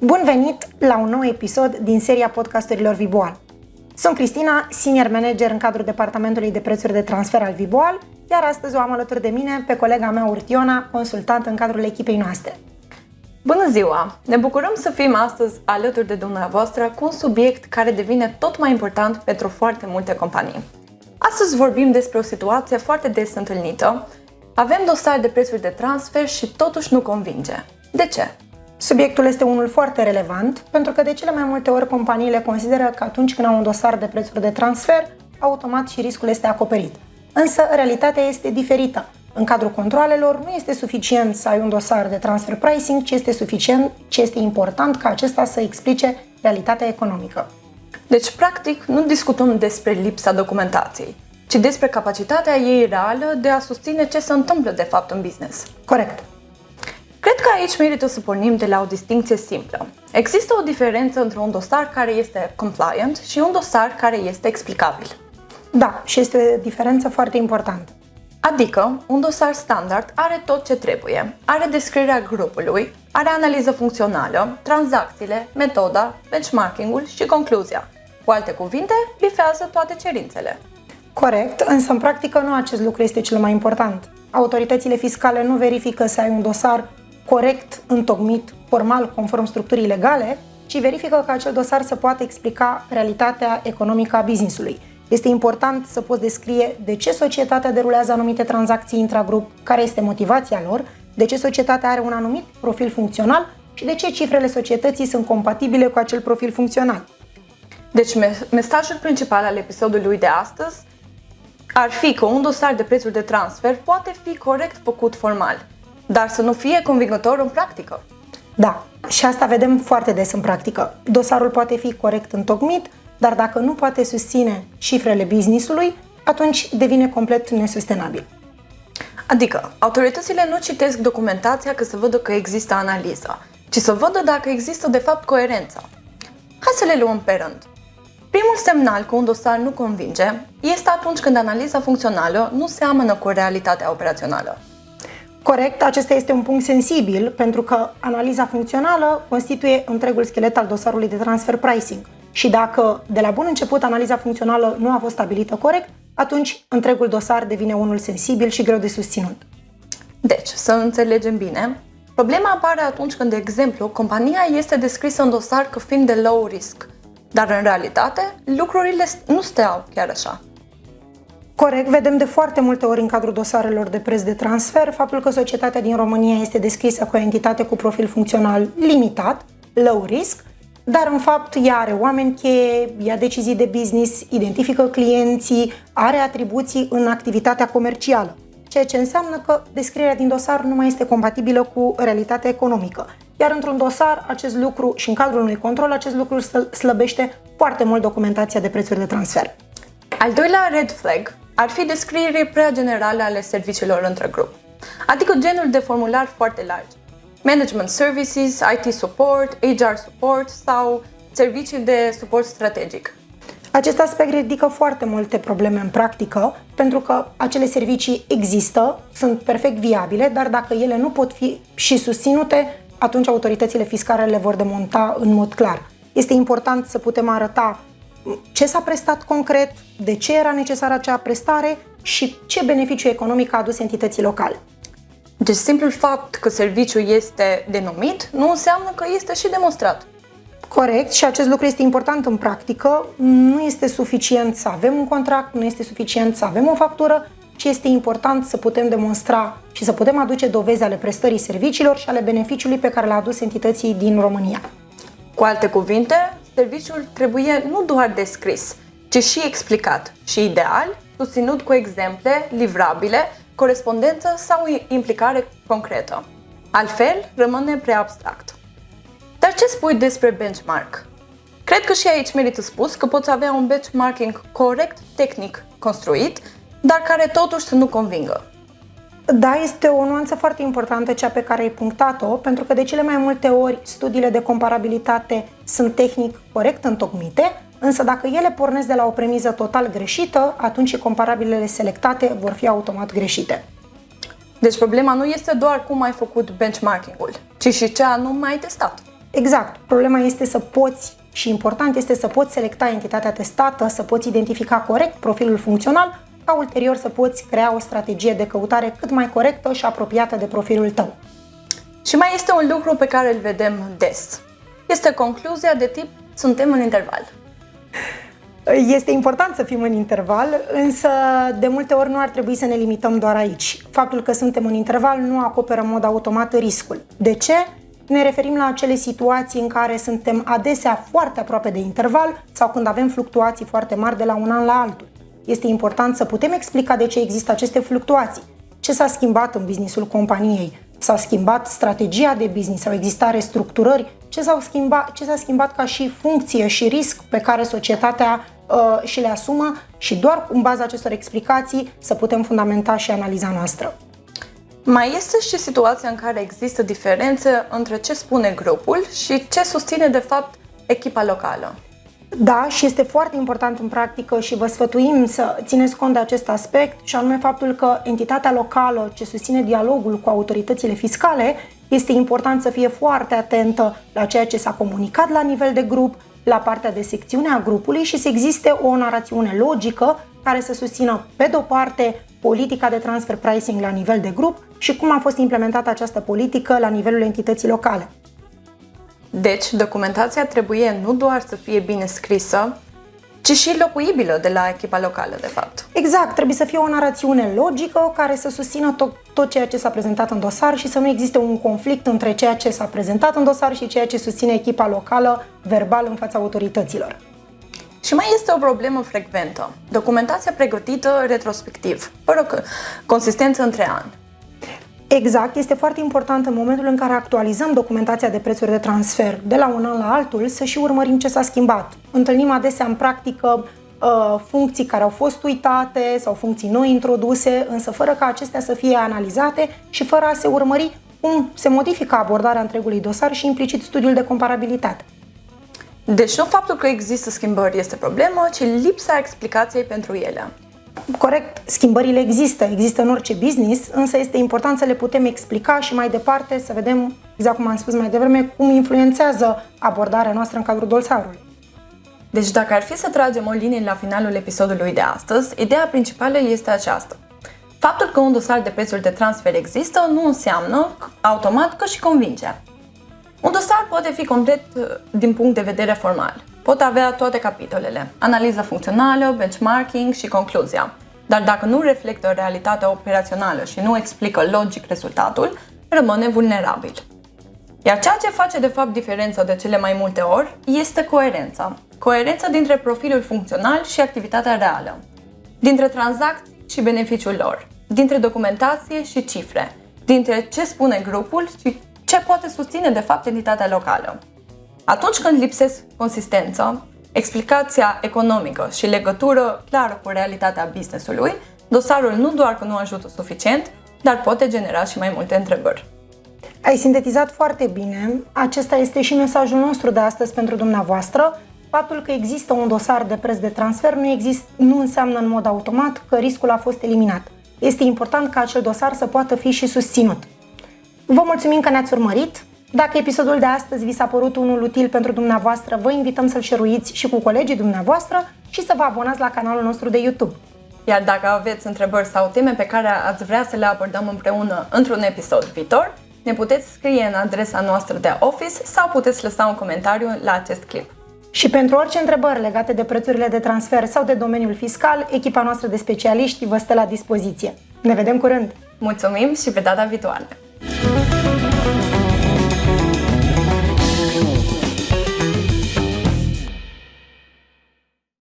Bun venit la un nou episod din seria podcasturilor Viboal. Sunt Cristina, senior manager în cadrul departamentului de prețuri de transfer al Viboal, iar astăzi o am alături de mine pe colega mea Urtiona, consultant în cadrul echipei noastre. Bună ziua! Ne bucurăm să fim astăzi alături de dumneavoastră cu un subiect care devine tot mai important pentru foarte multe companii. Astăzi vorbim despre o situație foarte des întâlnită. Avem dosar de prețuri de transfer și totuși nu convinge. De ce? Subiectul este unul foarte relevant, pentru că de cele mai multe ori companiile consideră că atunci când au un dosar de prețuri de transfer, automat și riscul este acoperit. Însă, realitatea este diferită. În cadrul controalelor, nu este suficient să ai un dosar de transfer pricing, ci este important ca acesta să explice realitatea economică. Deci, practic, nu discutăm despre lipsa documentației, ci despre capacitatea ei reală de a susține ce se întâmplă de fapt în business. Corect. Cred că aici merită să pornim de la o distinție simplă. Există o diferență între un dosar care este compliant și un dosar care este explicabil. Da, și este o diferență foarte importantă. Adică, un dosar standard are tot ce trebuie. Are descrierea grupului, are analiză funcțională, tranzacțiile, metoda, benchmarking-ul și concluzia. Cu alte cuvinte, bifează toate cerințele. Corect, însă în practică nu acest lucru este cel mai important. Autoritățile fiscale nu verifică să ai un dosar corect, întocmit, formal, conform structurii legale, ci verifică că acel dosar să poată explica realitatea economică a business-ului. Este important să poți descrie de ce societatea derulează anumite tranzacții intragrup, care este motivația lor, de ce societatea are un anumit profil funcțional și de ce cifrele societății sunt compatibile cu acel profil funcțional. Deci, mesajul principal al episodului de astăzi ar fi că un dosar de prețuri de transfer poate fi corect făcut formal, dar să nu fie convingător în practică. Da, și asta vedem foarte des în practică. Dosarul poate fi corect întocmit, dar dacă nu poate susține cifrele business-ului, atunci devine complet nesustenabil. Adică, autoritățile nu citesc documentația ca să vadă că există analiză, ci să vadă dacă există de fapt coerența. Hai să le luăm pe rând. Primul semnal că un dosar nu convinge este atunci când analiza funcțională nu seamănă cu realitatea operațională. Corect, acesta este un punct sensibil pentru că analiza funcțională constituie întregul schelet al dosarului de transfer pricing. Și dacă de la bun început analiza funcțională nu a fost stabilită corect, atunci întregul dosar devine unul sensibil și greu de susținut. Deci, să înțelegem bine, problema apare atunci când, de exemplu, compania este descrisă în dosar ca fiind de low risk, dar în realitate lucrurile nu stau chiar așa. Corect, vedem de foarte multe ori în cadrul dosarelor de preț de transfer faptul că societatea din România este descrisă ca o entitate cu profil funcțional limitat, low risk, dar în fapt ea are oameni cheie, ia decizii de business, identifică clienții, are atribuții în activitatea comercială, ceea ce înseamnă că descrierea din dosar nu mai este compatibilă cu realitatea economică. Iar într-un dosar acest lucru și în cadrul unui control acest lucru slăbește foarte mult documentația de prețuri de transfer. Al doilea red flag ar fi descrierile prea generale ale serviciilor între grup, adică genul de formular foarte larg. Management Services, IT Support, HR Support sau servicii de suport strategic. Acest aspect ridică foarte multe probleme în practică, pentru că acele servicii există, sunt perfect viabile, dar dacă ele nu pot fi și susținute, atunci autoritățile fiscale le vor demonta în mod clar. Este important să putem arăta ce s-a prestat concret, de ce era necesară acea prestare și ce beneficiu economic a adus entității locale. Deci simplul fapt că serviciul este denumit nu înseamnă că este și demonstrat. Corect, și acest lucru este important în practică. Nu este suficient să avem un contract, nu este suficient să avem o factură, ci este important să putem demonstra și să putem aduce dovezi ale prestării serviciilor și ale beneficiului pe care l-a adus entității din România. Cu alte cuvinte, serviciul trebuie nu doar descris, ci și explicat și ideal, susținut cu exemple, livrabile, corespondență sau implicare concretă. Altfel, rămâne prea abstract. Dar ce spui despre benchmark? Cred că și aici merită spus că poți avea un benchmarking corect, tehnic construit, dar care totuși să nu convingă. Da, este o nuanță foarte importantă cea pe care ai punctat-o, pentru că de cele mai multe ori studiile de comparabilitate sunt tehnic corect întocmite, însă dacă ele pornesc de la o premiză total greșită, atunci și comparabilele selectate vor fi automat greșite. Deci problema nu este doar cum ai făcut benchmarking-ul, ci și ce anume ai testat. Exact. Problema este să poți, și important este să poți selecta entitatea testată, să poți identifica corect profilul funcțional, ca ulterior să poți crea o strategie de căutare cât mai corectă și apropiată de profilul tău. Și mai este un lucru pe care îl vedem des. Este concluzia de tip, suntem în interval. Este important să fim în interval, însă de multe ori nu ar trebui să ne limităm doar aici. Faptul că suntem în interval nu acoperă în mod automat riscul. De ce? Ne referim la acele situații în care suntem adesea foarte aproape de interval sau când avem fluctuații foarte mari de la un an la altul. Este important să putem explica de ce există aceste fluctuații. Ce s-a schimbat în businessul companiei? S-a schimbat strategia de business? Au existat restructurări? Ce s-a schimbat ca și funcție și risc pe care societatea și le asumă și doar în baza acestor explicații să putem fundamenta și analiza noastră. Mai este și situația în care există diferențe între ce spune grupul și ce susține de fapt echipa locală. Da, și este foarte important în practică și vă sfătuim să țineți cont de acest aspect și anume faptul că entitatea locală ce susține dialogul cu autoritățile fiscale este important să fie foarte atentă la ceea ce s-a comunicat la nivel de grup, la partea de secțiune a grupului și să existe o narațiune logică care să susțină pe de-o parte politica de transfer pricing la nivel de grup și cum a fost implementată această politică la nivelul entității locale. Deci, documentația trebuie nu doar să fie bine scrisă, ci și locuibilă de la echipa locală, de fapt. Exact, trebuie să fie o narațiune logică care să susțină tot ceea ce s-a prezentat în dosar și să nu existe un conflict între ceea ce s-a prezentat în dosar și ceea ce susține echipa locală verbal în fața autorităților. Și mai este o problemă frecventă. Documentația pregătită retrospectiv, fără consistență între ani. Exact, este foarte important în momentul în care actualizăm documentația de prețuri de transfer de la un an la altul să și urmărim ce s-a schimbat. Întâlnim adesea în practică funcții care au fost uitate sau funcții noi introduse, însă fără ca acestea să fie analizate și fără a se urmări cum se modifică abordarea întregului dosar și implicit studiul de comparabilitate. Deci nu faptul că există schimbări este problemă, ci lipsa explicației pentru ele. Corect, schimbările există în orice business, însă este important să le putem explica și mai departe să vedem, exact cum am spus mai devreme, cum influențează abordarea noastră în cadrul dosarului. Deci dacă ar fi să tragem o linie la finalul episodului de astăzi, ideea principală este aceasta. Faptul că un dosar de prețuri de transfer există nu înseamnă automat că și convinge. Un dosar poate fi complet din punct de vedere formal. Pot avea toate capitolele, analiza funcțională, benchmarking și concluzia. Dar dacă nu reflectă realitatea operațională și nu explică logic rezultatul, rămâne vulnerabil. Iar ceea ce face de fapt diferența de cele mai multe ori este coerența. Coerența dintre profilul funcțional și activitatea reală, dintre tranzacții și beneficiul lor, dintre documentație și cifre, dintre ce spune grupul și ce poate susține de fapt entitatea locală. Atunci când lipsesc consistență, explicația economică și legătură clară cu realitatea business-ului, dosarul nu doar că nu ajută suficient, dar poate genera și mai multe întrebări. Ai sintetizat foarte bine. Acesta este și mesajul nostru de astăzi pentru dumneavoastră. Faptul că există un dosar de preț de transfer nu înseamnă în mod automat că riscul a fost eliminat. Este important ca acel dosar să poată fi și susținut. Vă mulțumim că ne-ați urmărit. Dacă episodul de astăzi vi s-a părut unul util pentru dumneavoastră, vă invităm să-l share-uiți și cu colegii dumneavoastră și să vă abonați la canalul nostru de YouTube. Iar dacă aveți întrebări sau teme pe care ați vrea să le abordăm împreună într-un episod viitor, ne puteți scrie în adresa noastră de office sau puteți lăsa un comentariu la acest clip. Și pentru orice întrebări legate de prețurile de transfer sau de domeniul fiscal, echipa noastră de specialiști vă stă la dispoziție. Ne vedem curând! Mulțumim și pe data viitoare!